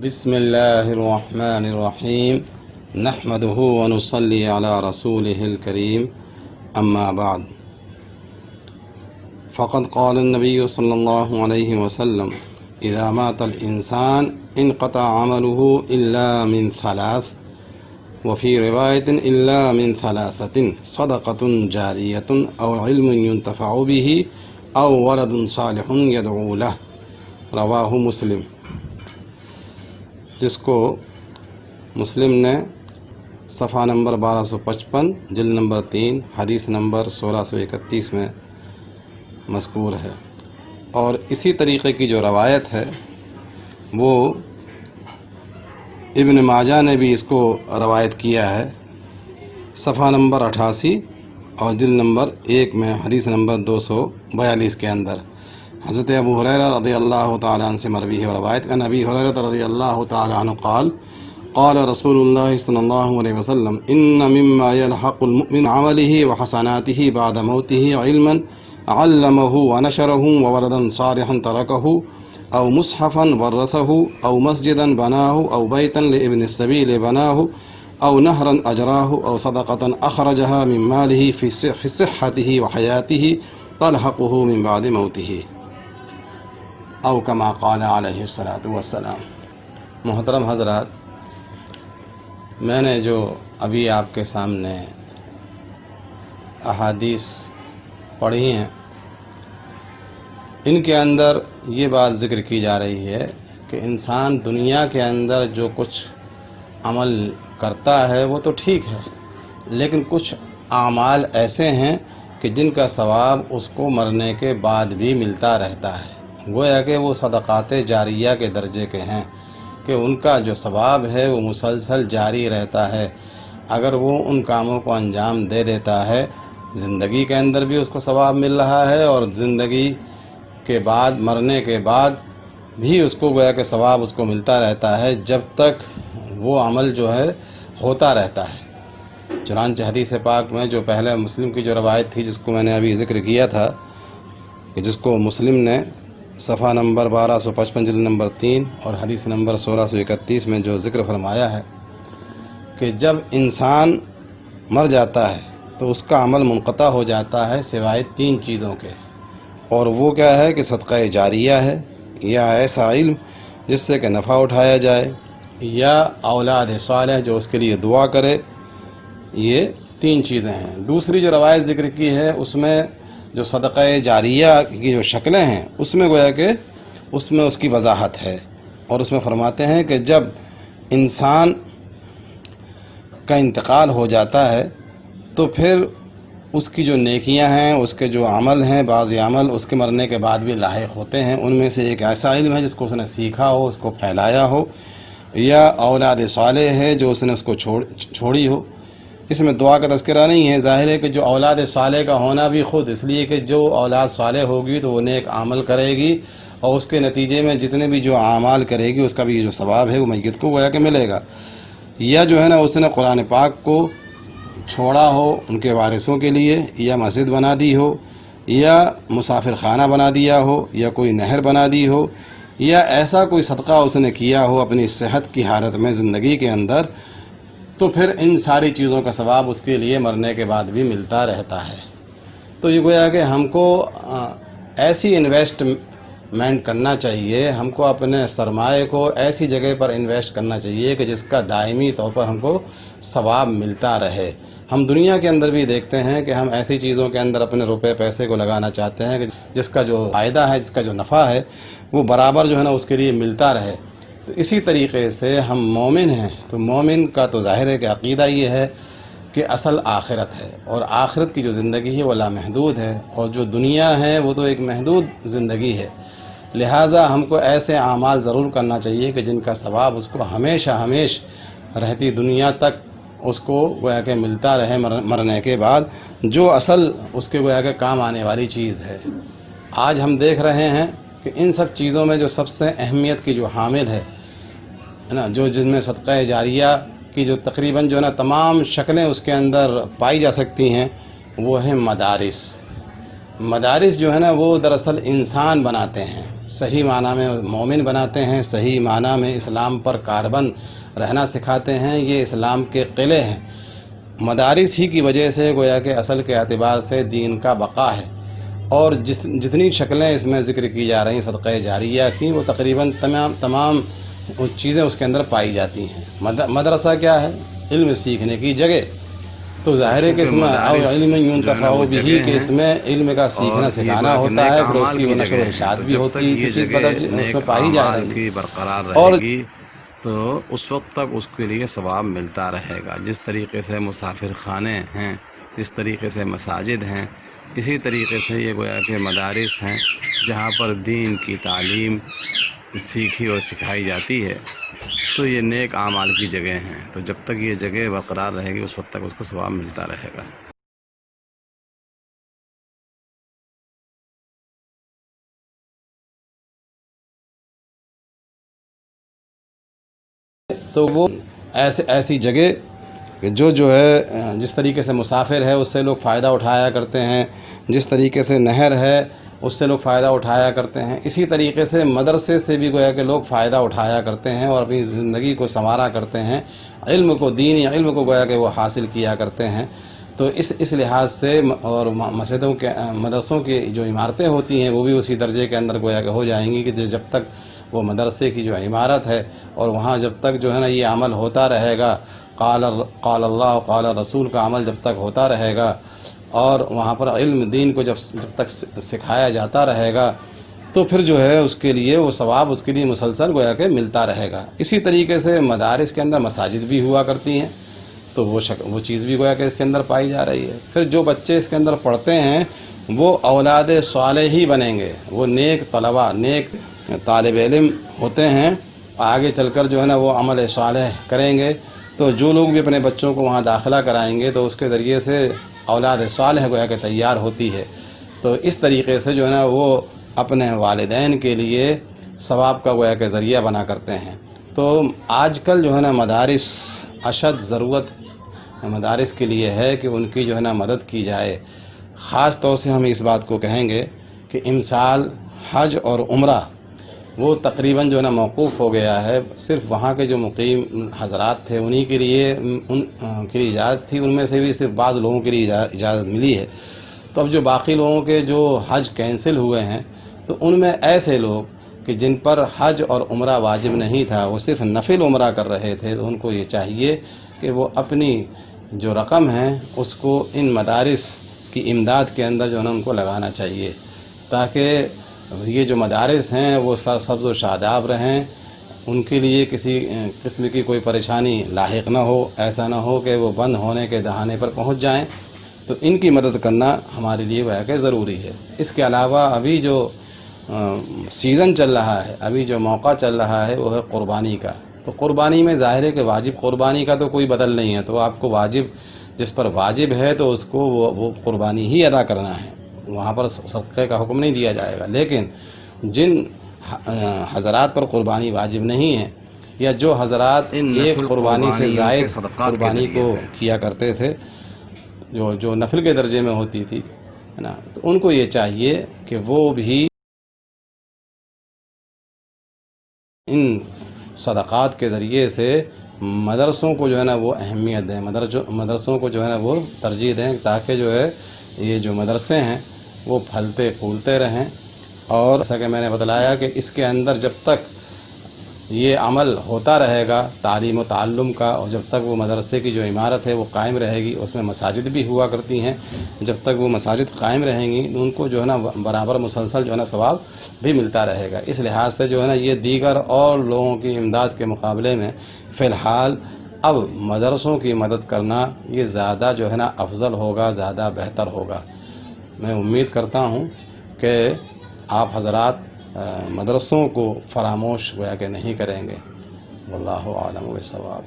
بسم الله الرحمن الرحيم نحمده ونصلي على رسوله الكريم أما بعد فقد قال النبي صلى الله عليه وسلم إذا مات الإنسان انقطع عمله إلا من ثلاث وفي رواية إلا من ثلاثة صدقة جارية أو علم ينتفع به أو ولد صالح يدعو له رواہ مسلم، جس کو مسلم نے صفحہ نمبر 1255 جلد نمبر 3 حدیث نمبر 1631 میں مذکور ہے۔ اور اسی طریقے کی جو روایت ہے وہ ابن ماجہ نے بھی اس کو روایت کیا ہے، صفحہ نمبر 88 اور جلد نمبر 1 میں حدیث نمبر 242 کے اندر حضرت ابو ہریرہ رضی اللہ تعالیٰ عنہ سے مروی ہے۔ روایت کا نبی ہریرہ رضی اللہ تعالیٰ عنہ قال قال رسول اللہ صلی اللہ علیہ وسلم ان مما يلحق المؤمن عمله وحسناته بعد موته علما علمه ونشره وولدا صالحا تركه او مصحفا ورثه او مسجدا بناه او بيتا لابن السبيل بناه او نهرا اجراه او صدقة اخرجها من ماله في صحته وحياته تلحقه من بعد موته او کما قال علیہ الصلاۃ والسلام۔ محترم حضرات، میں نے جو ابھی آپ کے سامنے احادیث پڑھی ہیں، ان کے اندر یہ بات ذکر کی جا رہی ہے کہ انسان دنیا کے اندر جو کچھ عمل کرتا ہے وہ تو ٹھیک ہے، لیکن کچھ اعمال ایسے ہیں کہ جن کا ثواب اس کو مرنے کے بعد بھی ملتا رہتا ہے، گویا کہ وہ صدقات جاریہ کے درجے کے ہیں کہ ان کا جو ثواب ہے وہ مسلسل جاری رہتا ہے۔ اگر وہ ان کاموں کو انجام دے دیتا ہے، زندگی کے اندر بھی اس کو ثواب مل رہا ہے اور زندگی کے بعد، مرنے کے بعد بھی اس کو گویا کہ ثواب اس کو ملتا رہتا ہے جب تک وہ عمل جو ہے ہوتا رہتا ہے۔ چنانچہ حدیث پاک میں جو پہلے مسلم کی جو روایت تھی، جس کو میں نے ابھی ذکر کیا تھا، کہ جس کو مسلم نے صفحہ نمبر 1255 جلد نمبر 3 اور حدیث نمبر 1631 میں جو ذکر فرمایا ہے کہ جب انسان مر جاتا ہے تو اس کا عمل منقطع ہو جاتا ہے سوائے 3 چیزوں کے، اور وہ کیا ہے کہ صدقہ جاریہ ہے، یا ایسا علم جس سے کہ نفع اٹھایا جائے، یا اولاد صالح جو اس کے لیے دعا کرے۔ یہ 3 چیزیں ہیں۔ دوسری جو روایت ذکر کی ہے اس میں جو صدقہ جاریہ کی جو شکلیں ہیں اس میں گویا کہ اس میں اس کی وضاحت ہے، اور اس میں فرماتے ہیں کہ جب انسان کا انتقال ہو جاتا ہے تو پھر اس کی جو نیکیاں ہیں، اس کے جو عمل ہیں، بعض عمل اس کے مرنے کے بعد بھی لاحق ہوتے ہیں۔ ان میں سے ایک ایسا علم ہے جس کو اس نے سیکھا ہو، اس کو پھیلایا ہو، یا اولاد صالح ہے جو اس نے اس کو چھوڑی ہو۔ اس میں دعا کا تذکرہ نہیں ہے۔ ظاہر ہے کہ جو اولاد صالح کا ہونا بھی خود اس لیے کہ جو اولاد صالح ہوگی تو وہ نیک عمل کرے گی، اور اس کے نتیجے میں جتنے بھی جو اعمال کرے گی اس کا بھی جو ثواب ہے وہ میت کو گویا کہ ملے گا۔ یا جو ہے نا اس نے قرآن پاک کو چھوڑا ہو ان کے وارثوں کے لیے، یا مسجد بنا دی ہو، یا مسافر خانہ بنا دیا ہو، یا کوئی نہر بنا دی ہو، یا ایسا کوئی صدقہ اس نے کیا ہو اپنی صحت کی حالت میں زندگی کے اندر، تو پھر ان ساری چیزوں کا ثواب اس کے لیے مرنے کے بعد بھی ملتا رہتا ہے۔ تو یہ گویا کہ ہم کو ایسی انویسٹمنٹ کرنا چاہیے، ہم کو اپنے سرمایہ کو ایسی جگہ پر انویسٹ کرنا چاہیے کہ جس کا دائمی طور پر ہم کو ثواب ملتا رہے۔ ہم دنیا کے اندر بھی دیکھتے ہیں کہ ہم ایسی چیزوں کے اندر اپنے روپے پیسے کو لگانا چاہتے ہیں کہ جس کا جو فائدہ ہے، جس کا جو نفع ہے وہ برابر جو ہے نا اس کے لیے ملتا رہے۔ تو اسی طریقے سے ہم مومن ہیں، تو مومن کا تو ظاہر ہے کہ عقیدہ یہ ہے کہ اصل آخرت ہے، اور آخرت کی جو زندگی ہے وہ لامحدود ہے، اور جو دنیا ہے وہ تو ایک محدود زندگی ہے۔ لہٰذا ہم کو ایسے اعمال ضرور کرنا چاہیے کہ جن کا ثواب اس کو ہمیشہ رہتی دنیا تک اس کو گویا کہ ملتا رہے مرنے کے بعد، جو اصل اس کے گویا کہ کام آنے والی چیز ہے۔ آج ہم دیکھ رہے ہیں کہ ان سب چیزوں میں جو سب سے اہمیت کی جو حامل ہے نا، جو جن میں صدقہ جاریہ کی جو تقریباً جو ہے نا تمام شکلیں اس کے اندر پائی جا سکتی ہیں، وہ ہیں مدارس۔ مدارس جو ہے نا وہ دراصل انسان بناتے ہیں، صحیح معنی میں مومن بناتے ہیں، صحیح معنی میں اسلام پر کاربند رہنا سکھاتے ہیں، یہ اسلام کے قلعے ہیں۔ مدارس ہی کی وجہ سے گویا کہ اصل کے اعتبار سے دین کا بقا ہے، اور جتنی شکلیں اس میں ذکر کی جا رہی ہیں صدقہ جاریہ کی، وہ تقریباً تمام چیزیں اس کے اندر پائی جاتی ہیں۔ مدرسہ کیا ہے؟ علم سیکھنے کی جگہ، تو ظاہر ہے کہ اس میں علم ينتفع بھی کہ اس میں علم کا سیکھنا سکھانا ہوتا ہے، پھر اس کی وہ نشر و اشاعت بھی ہوتی ہے، کسی قدر اس میں پائی جا رہی ہے، برقرار اور رہے گی تو اس وقت تک اس کے لیے ثواب ملتا رہے گا۔ جس طریقے سے مسافر خانے ہیں، جس طریقے سے مساجد ہیں، اسی طریقے سے یہ گویا کہ مدارس ہیں جہاں پر دین کی تعلیم سیکھی اور سکھائی جاتی ہے، تو یہ نیک اعمال کی جگہ ہیں۔ تو جب تک یہ جگہ برقرار رہے گی اس وقت تک اس کو ثواب ملتا رہے گا۔ تو وہ ایسی جگہ کہ جو ہے جس طریقے سے مسافر ہے اس سے لوگ فائدہ اٹھایا کرتے ہیں، جس طریقے سے نہر ہے اس سے لوگ فائدہ اٹھایا کرتے ہیں، اسی طریقے سے مدرسے سے بھی گویا کہ لوگ فائدہ اٹھایا کرتے ہیں اور اپنی زندگی کو سنوارا کرتے ہیں، علم کو، دینی علم کو گویا کہ وہ حاصل کیا کرتے ہیں۔ تو اس لحاظ سے اور مسجدوں کے مدرسوں کی جو عمارتیں ہوتی ہیں وہ بھی اسی درجے کے اندر گویا کہ ہو جائیں گی کہ جب تک وہ مدرسے کی جو عمارت ہے اور وہاں جب تک جو ہے نا یہ عمل ہوتا رہے گا، قال اللہ قال رسول کا عمل جب تک ہوتا رہے گا، اور وہاں پر علم دین کو جب تک سکھایا جاتا رہے گا، تو پھر جو ہے اس کے لیے وہ ثواب اس کے لیے مسلسل گویا کہ ملتا رہے گا۔ اسی طریقے سے مدارس کے اندر مساجد بھی ہوا کرتی ہیں، تو وہ چیز بھی گویا کہ اس کے اندر پائی جا رہی ہے۔ پھر جو بچے اس کے اندر پڑھتے ہیں وہ اولاد صالح ہی بنیں گے، وہ نیک طلبہ، نیک طالب علم ہوتے ہیں، آگے چل کر جو ہے نا وہ عمل صالح کریں گے۔ تو جو لوگ بھی اپنے بچوں کو وہاں داخلہ کرائیں گے تو اس کے ذریعے سے اولاد صالح گویا کہ تیار ہوتی ہے۔ تو اس طریقے سے جو ہے نا وہ اپنے والدین کے لیے ثواب کا گویا کہ ذریعہ بنا کرتے ہیں۔ تو آج کل جو ہے نا مدارس اشد ضرورت مدارس کے لیے ہے کہ ان کی جو ہے نا مدد کی جائے۔ خاص طور سے ہم اس بات کو کہیں گے کہ امسال حج اور عمرہ وہ تقریباً جو ہے نا موقوف ہو گیا ہے، صرف وہاں کے جو مقیم حضرات تھے انہی کے لیے ان کے لیے اجازت تھی، ان میں سے بھی صرف بعض لوگوں کے لیے اجازت ملی ہے۔ تو اب جو باقی لوگوں کے جو حج کینسل ہوئے ہیں تو ان میں ایسے لوگ کہ جن پر حج اور عمرہ واجب نہیں تھا، وہ صرف نفل عمرہ کر رہے تھے، تو ان کو یہ چاہیے کہ وہ اپنی جو رقم ہے اس کو ان مدارس کی امداد کے اندر جو ہے نا ان کو لگانا چاہیے، تاکہ یہ جو مدارس ہیں وہ سرسبز و شاداب رہیں، ان کے لیے کسی قسم کی کوئی پریشانی لاحق نہ ہو، ایسا نہ ہو کہ وہ بند ہونے کے دہانے پر پہنچ جائیں۔ تو ان کی مدد کرنا ہمارے لیے وہ ہے کہ ضروری ہے۔ اس کے علاوہ ابھی جو سیزن چل رہا ہے، ابھی جو موقع چل رہا ہے وہ ہے قربانی کا۔ تو قربانی میں ظاہر ہے کہ واجب قربانی کا تو کوئی بدل نہیں ہے، تو آپ کو واجب جس پر واجب ہے تو اس کو وہ قربانی ہی ادا کرنا ہے، وہاں پر صدقے کا حکم نہیں دیا جائے گا۔ لیکن جن حضرات پر قربانی واجب نہیں ہے، یا جو حضرات ایک قربانی سے زائد قربانی کو کیا کرتے تھے جو نفل کے درجے میں ہوتی تھی، ہے نا، تو ان کو یہ چاہیے کہ وہ بھی ان صدقات کے ذریعے سے مدرسوں کو جو ہے نا وہ اہمیت دیں، مدرسوں کو جو ہے نا وہ ترجیح دیں، تاکہ جو ہے یہ جو مدرسے ہیں وہ پھلتے پھولتے رہیں۔ اور جیسا کہ میں نے بتلایا کہ اس کے اندر جب تک یہ عمل ہوتا رہے گا تعلیم و تعلم کا، اور جب تک وہ مدرسے کی جو عمارت ہے وہ قائم رہے گی، اس میں مساجد بھی ہوا کرتی ہیں، جب تک وہ مساجد قائم رہیں گی ان کو جو ہے نا برابر مسلسل جو ہے نا ثواب بھی ملتا رہے گا۔ اس لحاظ سے جو ہے نا یہ دیگر اور لوگوں کی امداد کے مقابلے میں فی الحال اب مدرسوں کی مدد کرنا یہ زیادہ جو ہے نا افضل ہوگا، زیادہ بہتر ہوگا۔ میں امید کرتا ہوں کہ آپ حضرات مدرسوں کو فراموش گویا کہ نہیں کریں گے۔ واللہ اعلم بالصواب۔